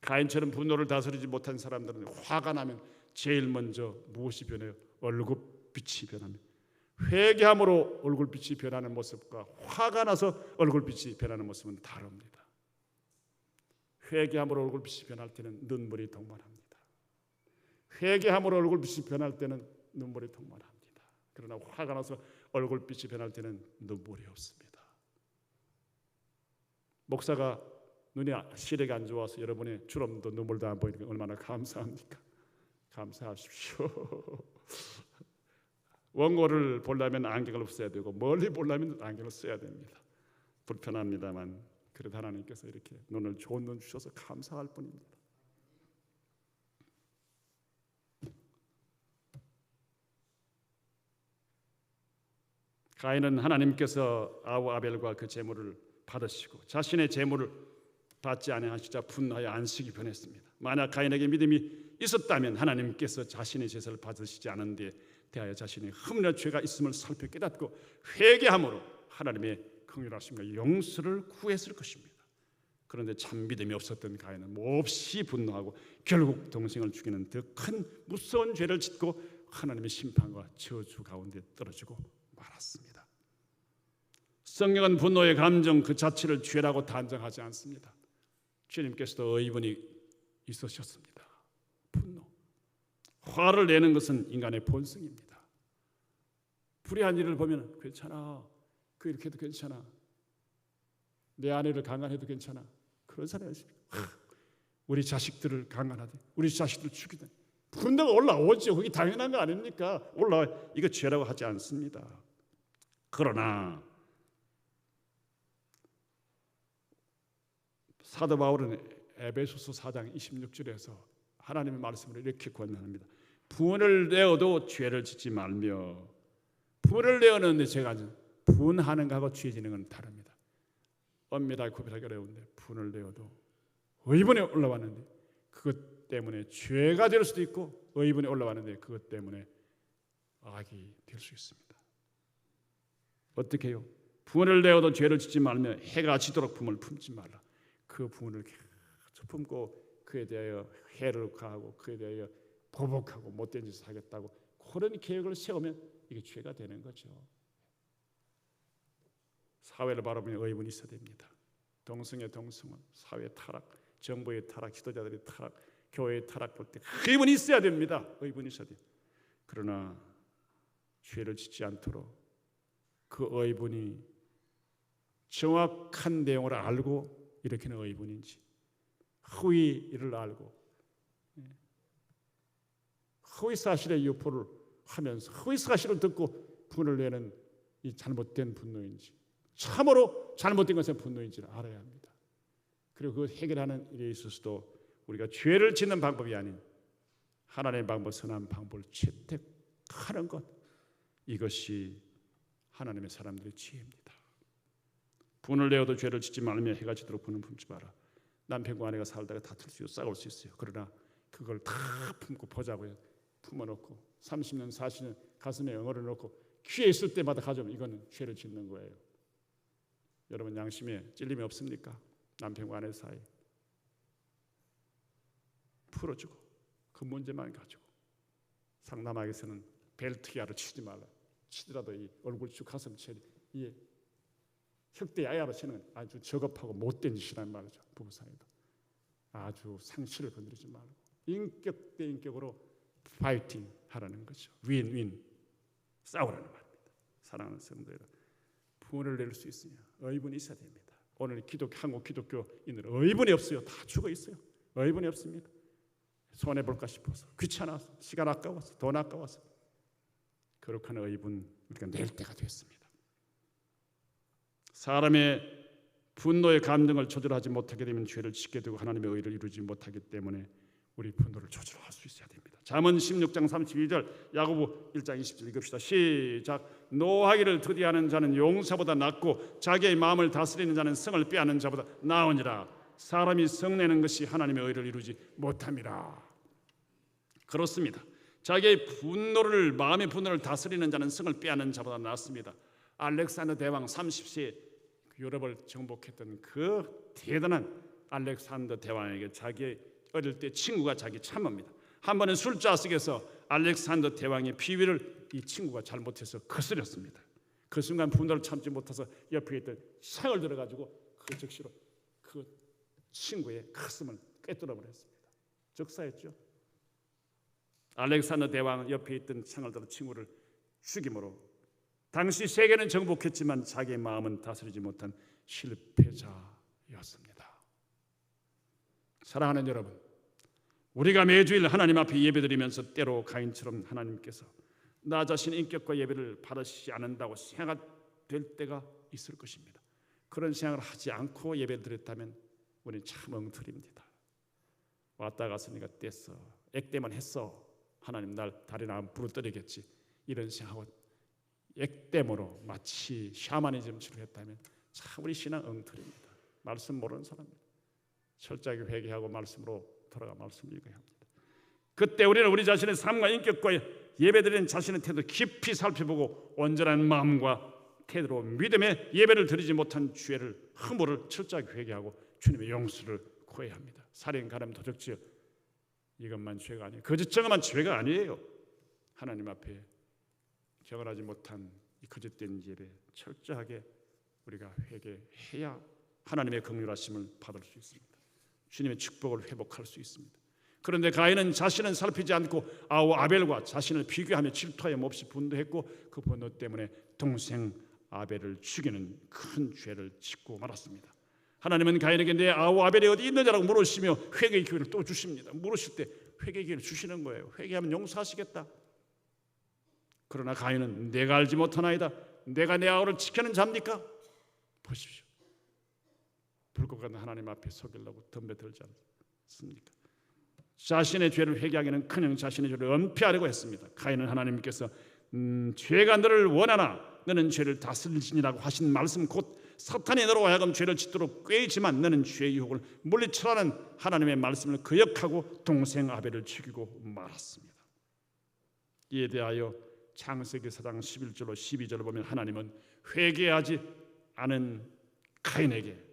가인처럼 분노를 다스리지 못한 사람들은 화가 나면 제일 먼저 무엇이 변해요? 얼굴빛이 변합니다. 회개함으로 얼굴빛이 변하는 모습과 화가 나서 얼굴빛이 변하는 모습은 다릅니다. 회개함으로 얼굴빛이 변할 때는 눈물이 동반합니다. 회개함으로 얼굴빛이 변할 때는 눈물이 동반합니다. 그러나 화가 나서 얼굴빛이 변할 때는 눈물이 없습니다. 목사가 눈이 시력이 안 좋아서 여러분의 주름도 눈물도 안 보이니까 얼마나 감사합니까? 감사하십시오. 원고를 보려면 안경을 써야 되고 멀리 보려면 안경을 써야 됩니다. 불편합니다만 그래도 하나님께서 이렇게 눈을 좋은 눈 주셔서 감사할 뿐입니다. 가인은 하나님께서 아우 아벨과 그 제물을 받으시고 자신의 제물을 받지 아니하시자 분하여 안식이 변했습니다. 만약 가인에게 믿음이 있었다면 하나님께서 자신의 제사를 받으시지 않은 뒤에 대하여 자신이 흠이나 죄가 있음을 살펴 깨닫고 회개함으로 하나님의 긍휼하심과 용서를 구했을 것입니다. 그런데 참 믿음이 없었던 가인은 몹시 분노하고 결국 동생을 죽이는 더 큰 무서운 죄를 짓고 하나님의 심판과 저주 가운데 떨어지고 말았습니다. 성경은 분노의 감정 그 자체를 죄라고 단정하지 않습니다. 주님께서도 의분이 있으셨습니다. 분노, 화를 내는 것은 인간의 본성입니다. 불의한 일을 보면 괜찮아, 그 이렇게 해도 괜찮아, 내 아내를 강간해도 괜찮아, 그런 사람이 있습니다. 우리 자식들을 강간하든 우리 자식들을 죽이든 분노가 올라오죠. 그게 당연한 거 아닙니까? 이거 죄라고 하지 않습니다. 그러나 사도 바울은 에베소서 4장 26절에서 하나님의 말씀을 이렇게 권면합니다. 분을 내어도 죄를 짓지 말며. 분을 내어는데 제가 분하는 것하고 죄 지는 건 다릅니다. 엄밀하게 구별하기 어려운데 분을 내어도 의분이 올라왔는데 그것 때문에 죄가 될 수도 있고 의분이 올라왔는데 그것 때문에 악이 될 수 있습니다. 어떻게 해요? 분을 내어도 죄를 짓지 말며 해가 지도록 분을 품지 말라. 그 분을 계속 품고 그에 대하여 해를 가하고 그에 대하여 보복하고 못된 짓을 하겠다고 그런 계획을 세우면 이게 죄가 되는 거죠. 사회를 바라보면 의분이 있어야 됩니다. 동성애 동성은 사회 타락, 정부의 타락, 지도자들의 타락, 교회의 타락 볼 때 의분이 있어야 됩니다. 의분이 있어야 돼요. 그러나 죄를 짓지 않도록 그 의분이 정확한 내용을 알고 일으키는 의분인지 허위를 알고 허위 사실의 유포를 하면서 허위 사실을 듣고 분을 내는 이 잘못된 분노인지 참으로 잘못된 것은 분노인지를 알아야 합니다. 그리고 그 해결하는 일에 있어서도 우리가 죄를 짓는 방법이 아닌 하나님의 방법, 선한 방법을 채택하는 것, 이것이 하나님의 사람들의 지혜입니다. 분을 내어도 죄를 짓지 말며 해가 지도록 분을 품지 마라. 남편과 아내가 살다가 다툴 수 있고 싸울 수 있어요. 그러나 그걸 다 품고 보자고요. 품어놓고 30년 40년 가슴에 엉어려 놓고 귀에 있을 때마다 가져오면 이거는 죄를 짓는 거예요. 여러분 양심에 찔림이 없습니까? 남편과 아내 사이 풀어주고 그 문제만 가지고 상담하기에서는 벨트야로 치지 말라. 치더라도 이 얼굴 쭉 가슴 채 이 흑대 야야로 치는 아주 저급하고 못된 짓이란 말이죠. 부부 사이도 아주 상실을 건드리지 말고 인격 대 인격으로 파이팅 하라는 거죠. 윈윈 싸우라는 말입니다. 사랑하는 성도 여러분, 분을 낼 수 있으냐 의분이 있어야 됩니다. 오늘 한국 기독교인들은 의분이 없어요. 다 죽어 있어요. 의분이 없습니다. 손해 볼까 싶어서 귀찮아서 시간 아까워서 돈 아까워서 거룩한 의분 우리가 낼 때가 됐습니다. 사람의 분노의 감정을 조절하지 못하게 되면 죄를 짓게 되고 하나님의 의를 이루지 못하기 때문에 우리 분노를 조절할 수 있어야 됩니다. 잠언 16장 32절, 야고보 1장 20절 읽읍시다. 시작. 노하기를 더디하는 자는 용사보다 낫고 자기의 마음을 다스리는 자는 성을 빼앗는 자보다 나으니라. 사람이 성내는 것이 하나님의 의를 이루지 못함이라. 그렇습니다. 자기의 분노를 마음의 분노를 다스리는 자는 성을 빼앗는 자보다 낫습니다. 알렉산더 대왕 30세 유럽을 정복했던 그 대단한 알렉산더 대왕에게 자기 어릴 때 친구가 자기 참모입니다. 한 번은 술자석에서 알렉산더 대왕의 비위를 이 친구가 잘못해서 거스렸습니다. 그 순간 분노를 참지 못해서 옆에 있던 창을 들어가지고 그 즉시로 그 친구의 가슴을 꿰뚫어 버렸습니다. 적사했죠. 알렉산더 대왕은 옆에 있던 창을 들어 친구를 죽임으로 당시 세계는 정복했지만 자기의 마음은 다스리지 못한 실패자였습니다. 사랑하는 여러분, 우리가 매주일 하나님 앞에 예배드리면서 때로 가인처럼 하나님께서 나 자신의 인격과 예배를 받으시지 않는다고 생각될 때가 있을 것입니다. 그런 생각을 하지 않고 예배드렸다면 우리는 참 엉터리입니다. 왔다 갔으니까 뗐어, 액때만 했어, 하나님 날 다리나 부러뜨리겠지, 이런 생각하고 액땜으로 마치 샤머니즘 치료했다면 참 우리 신앙 엉터리입니다. 말씀 모르는 사람입니다. 철저하게 회개하고 말씀으로 돌아가 말씀을 읽어야 합니다. 그때 우리는 우리 자신의 삶과 인격과 예배드리는 자신의 태도 깊이 살펴보고 온전한 마음과 태도로 믿음의 예배를 드리지 못한 죄를 허물을 철저하게 회개하고 주님의 용서를 구해야 합니다. 살인, 가늠, 도적질 이것만 죄가 아니에요. 거짓 증언만 죄가 아니에요. 하나님 앞에 경건하지 못한 이 거짓된 예배 철저하게 우리가 회개해야 하나님의 긍휼하심을 받을 수 있습니다. 주님의 축복을 회복할 수 있습니다. 그런데 가인은 자신은 살피지 않고 아벨과 자신을 비교하며 질투하여 몹시 분노했고 그 분노 때문에 동생 아벨을 죽이는 큰 죄를 짓고 말았습니다. 하나님은 가인에게 내 아벨이 어디 있느냐라고 물으시며 회개의 기회를 또 주십니다. 물으실 때 회개의 기회를 주시는 거예요. 회개하면 용서하시겠다. 그러나 가인은 내가 알지 못하나이다. 내가 내 아우를 지키는 자입니까? 보십시오. 불꽃 같은 하나님 앞에 속이려고 덤벼들지 않습니까? 자신의 죄를 회개하기는 그냥 자신의 죄를 은폐하려고 했습니다. 가인은 하나님께서 죄가 너를 원하나 너는 죄를 다스리시니라고 하신 말씀 곧 사탄이 너로 하여금 죄를 짓도록 꾀지만 너는 죄의 유혹을 물리쳐라는 하나님의 말씀을 거역하고 동생 아벨을 죽이고 말았습니다. 이에 대하여 창세기 4장 11절로 12절을 보면 하나님은 회개하지 않은 가인에게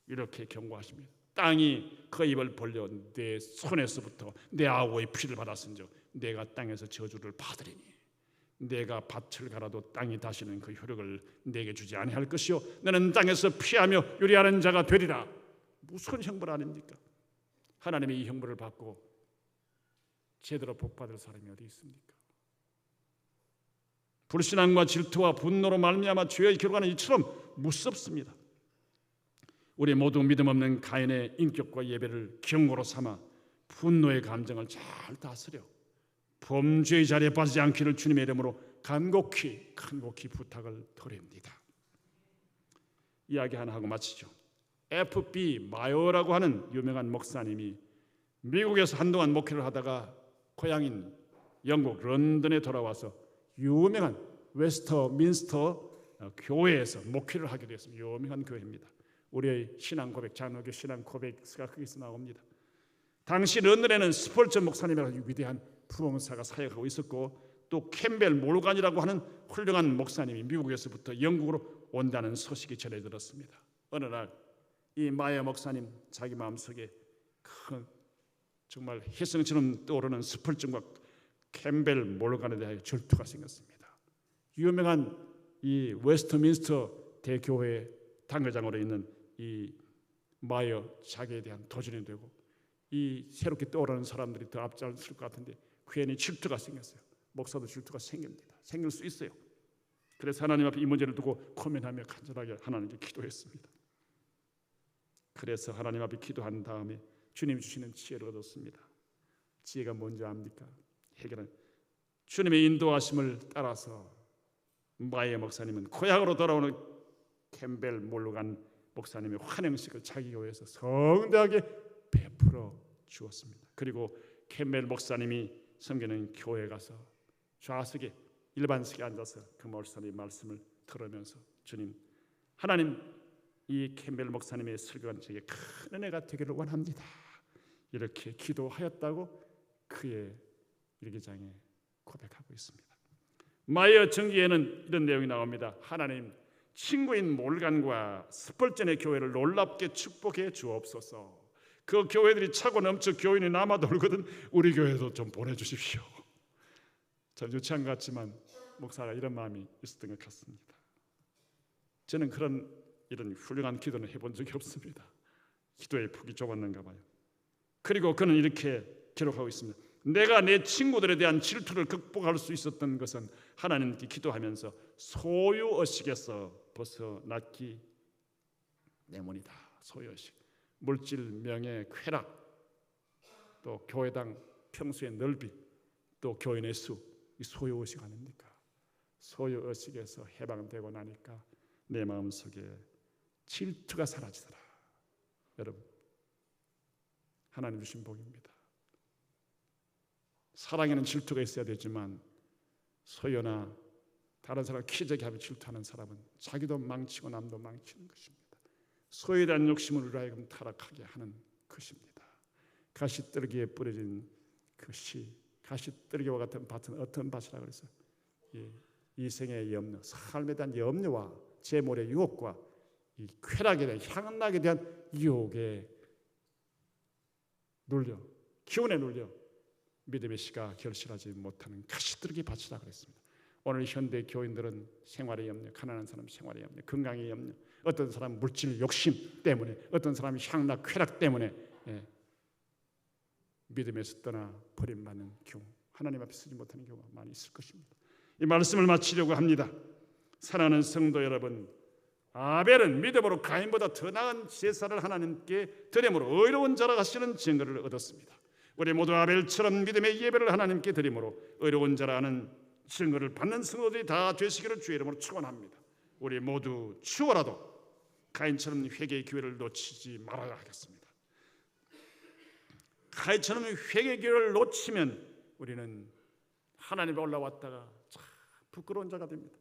이렇게 경고하십니다. 땅이 그 입을 벌려 내 손에서부터 내 아우의 피를 받았은즉 내가 땅에서 저주를 받으리니 내가 밭을 갈아도 땅이 다시는 그 효력을 내게 주지 아니할 것이요 너는 땅에서 피하며 요리하는 자가 되리라. 무슨 형벌 아닙니까? 하나님이 이 형벌을 받고 제대로 복받을 사람이 어디 있습니까? 불신앙과 질투와 분노로 말미암아 죄의 결과는 이처럼 무섭습니다. 우리 모두 믿음 없는 가인의 인격과 예배를 경고로 삼아 분노의 감정을 잘 다스려 범죄의 자리에 빠지지 않기를 주님의 이름으로 간곡히 부탁을 드립니다. 이야기 하나 하고 마치죠. F.B. 마요라고 하는 유명한 목사님이 미국에서 한동안 목회를 하다가 고향인 영국 런던에 돌아와서 유명한 웨스터민스터 교회에서 목회를 하게 되었습니다. 유명한 교회입니다. 우리의 신앙 고백, 장로교 신앙 고백서가 거기서 나옵니다. 당시 런던에는 스펄저 목사님이라는 위대한 부흥사가 사역하고 있었고 또 캠벨 몰간이라고 하는 훌륭한 목사님이 미국에서부터 영국으로 온다는 소식이 전해 들었습니다. 어느 날 이 마야 목사님 자기 마음속에 큰 정말 혜성처럼 떠오르는 스펄전과 캠벨 몰간에 대하여 질투가 생겼습니다. 유명한 이 웨스트민스터 대교회 당회장으로 있는 이 마이어 자기에 대한 도전이 되고 이 새롭게 떠오르는 사람들이 더 앞장설 것 같은데 괜히 질투가 생겼어요. 목사도 질투가 생깁니다. 생길 수 있어요. 그래서 하나님 앞에 이 문제를 두고 고민하며 간절하게 하나님께 기도했습니다. 그래서 하나님 앞에 기도한 다음에 주님 주시는 지혜를 얻었습니다. 지혜가 뭔지 압니까? 해결은 주님의 인도하심을 따라서 마이어 목사님은 고향으로 돌아오는 캠벨 몰간 목사님의 환영식을 자기 교회에서 성대하게 베풀어 주었습니다. 그리고 캠벨 목사님이 섬기는 교회에 가서 좌석에 일반석에 앉아서 그 목사님의 말씀을 들으면서 주님, 하나님 이 캠벨 목사님의 설교가 제게 큰 은혜가 되기를 원합니다. 이렇게 기도하였다고 그의 일기장에 고백하고 있습니다. 마이어 정기에는 이런 내용이 나옵니다. 하나님, 친구인 몰간과 스펄전의 교회를 놀랍게 축복해 주옵소서. 그 교회들이 차고 넘쳐 교인이 남아 돌거든 우리 교회도 좀 보내주십시오. 전 유치한 것 같지만 목사가 이런 마음이 있었던 것 같습니다. 저는 이런 훌륭한 기도는 해본 적이 없습니다. 기도의 폭이 좁았는가 봐요. 그리고 그는 이렇게 기록하고 있습니다. 내가 내 친구들에 대한 질투를 극복할 수 있었던 것은 하나님께 기도하면서 소유의식에서 벗어났기 때문이다. 소유의식, 물질, 명예, 쾌락, 또 교회당 평수의 넓이, 또 교인의 수, 이 소유의식 아닙니까? 소유의식에서 해방되고 나니까 내 마음속에 질투가 사라지더라. 여러분, 하나님 주신 복입니다. 사랑에는 질투가 있어야 되지만 소유나 다른 사람 기적이 하며 질투하는 사람은 자기도 망치고 남도 망치는 것입니다. 소유에 대한 욕심을 우리로 하여금 타락하게 하는 것입니다. 가시떨기에 뿌려진 그것이 가시떨기와 같은 밭은 어떤 밭이라 그랬어요? 이생의 염려, 삶에 대한 염려와 재물의 유혹과 이 쾌락에 대한 향락에 대한 유혹에 눌려, 기운에 눌려 믿음의 씨가 결실하지 못하는 가시떨기 밭이라 그랬습니다. 오늘 현대 교인들은 생활의 염려, 가난한 사람 생활의 염려, 건강의 염려, 어떤 사람 물질 욕심 때문에, 어떤 사람 향락, 쾌락 때문에 믿음에서 떠나 버림받는 경우, 하나님 앞에 서지 못하는 경우가 많이 있을 것입니다. 이 말씀을 마치려고 합니다. 사랑하는 성도 여러분, 아벨은 믿음으로 가인보다 더 나은 제사를 하나님께 드림으로 의로운 자라 하시는 증거를 얻었습니다. 우리 모두 아벨처럼 믿음의 예배를 하나님께 드림으로 의로운 자라 하는 증거를 받는 성도들이 다 되시기를 주의 이름으로 축원합니다. 우리 모두 추워라도 가인처럼 회개의 기회를 놓치지 말아야 하겠습니다. 가인처럼 회개의 기회를 놓치면 우리는 하나님에 올라왔다가 참 부끄러운 자가 됩니다.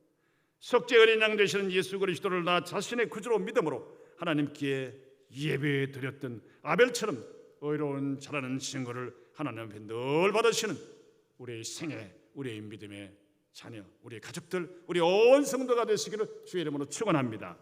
속죄 어린 양 되시는 예수 그리스도를 나 자신의 구주로 믿음으로 하나님께 예배해 드렸던 아벨처럼 의로운 자라는 증거를 하나님 앞에 늘 받으시는 우리의 생애, 우리의 믿음의 자녀, 우리의 가족들, 우리 온 성도가 되시기를 주의 이름으로 축원합니다.